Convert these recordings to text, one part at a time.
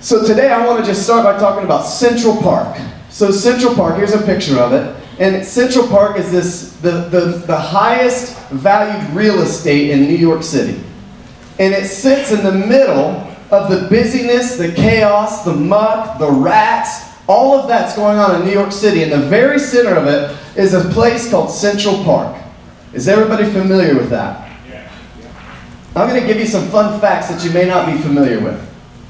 So today I want to just start by talking about Central Park. So Central Park, here's a picture of it. And Central Park is the highest valued real estate in New York City. And it sits in the middle of the busyness, the chaos, the muck, the rats, all of that's going on in New York City. In the very center of it is a place called Central Park. Is everybody familiar with that? Yeah. I'm going to give you some fun facts that you may not be familiar with.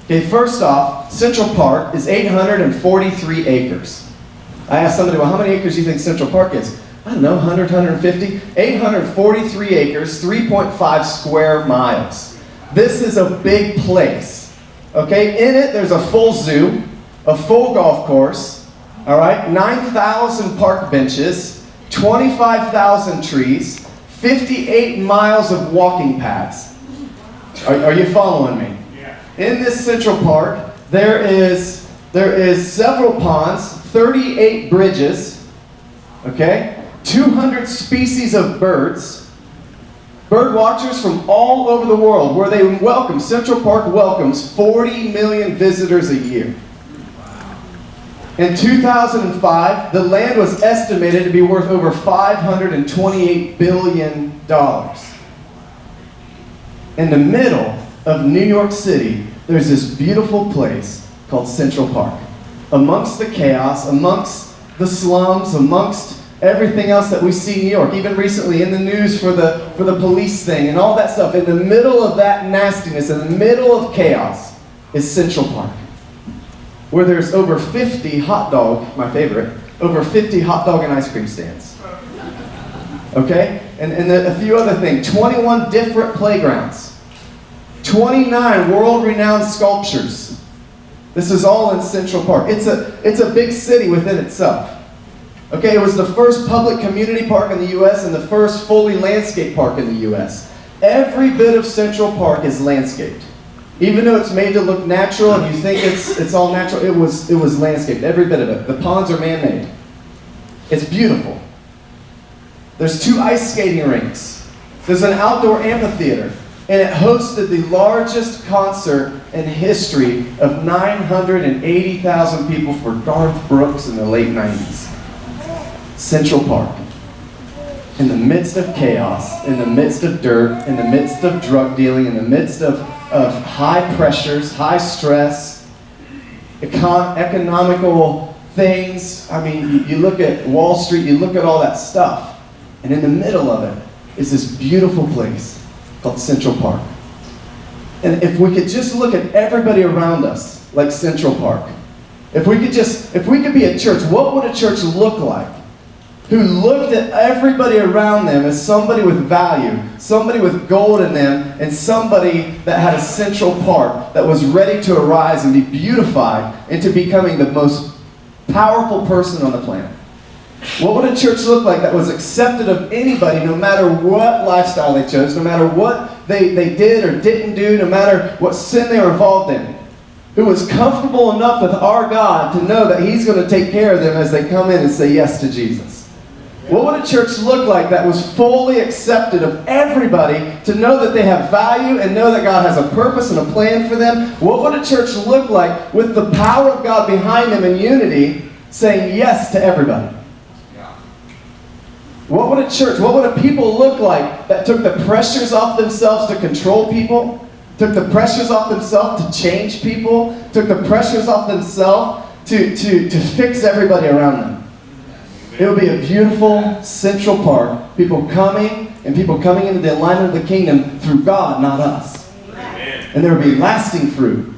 Okay, first off, Central Park is 843 acres. I asked somebody, well, how many acres do you think Central Park is? I don't know, 100, 150? 843 acres, 3.5 square miles. This is a big place. Okay, in it there's a full zoo, a full golf course, all right, 9,000 park benches, 25,000 trees, 58 miles of walking paths. Are you following me? Yeah. In this Central Park, there is several ponds, 38 bridges, okay, 200 species of birds, bird watchers from all over the world, where they welcome, Central Park welcomes 40 million visitors a year. In 2005, the land was estimated to be worth over $528 billion. In the middle of New York City, there's this beautiful place called Central Park. Amongst the chaos, amongst the slums, amongst everything else that we see in New York, even recently in the news for the police thing and all that stuff, in the middle of that nastiness, in the middle of chaos, is Central Park, where there's over 50 hot dog, my favorite, over 50 hot dog and ice cream stands. Okay? And a few other things. 21 different playgrounds. 29 world-renowned sculptures. This is all in Central Park. It's a big city within itself. Okay, it was the first public community park in the U.S. and the first fully landscaped park in the U.S. Every bit of Central Park is landscaped. Even though it's made to look natural and you think it's all natural, it was landscaped, every bit of it. The ponds are man-made. It's beautiful. There's 2 ice skating rinks. There's an outdoor amphitheater. And it hosted the largest concert in history of 980,000 people for Garth Brooks in the late 90s. Central Park. In the midst of chaos, in the midst of dirt, in the midst of drug dealing, in the midst of high pressures, high stress, economical things. I mean, you look at Wall Street, you look at all that stuff. And in the middle of it is this beautiful place called Central Park. And if we could just look at everybody around us like Central Park, if we could be a church, what would a church look like? Who looked at everybody around them as somebody with value, somebody with gold in them, and somebody that had a Central Park that was ready to arise and be beautified into becoming the most powerful person on the planet. What would a church look like that was accepted of anybody, no matter what lifestyle they chose, no matter what they did or didn't do, no matter what sin they were involved in? Who was comfortable enough with our God to know that He's going to take care of them as they come in and say yes to Jesus? What would a church look like that was fully accepted of everybody to know that they have value and know that God has a purpose and a plan for them? What would a church look like with the power of God behind them in unity, saying yes to everybody? What would a people look like that took the pressures off themselves to control people, took the pressures off themselves to change people, took the pressures off themselves to fix everybody around them? It would be a beautiful Central Park, people coming into the alignment of the kingdom through God, not us. Amen. And there would be lasting fruit.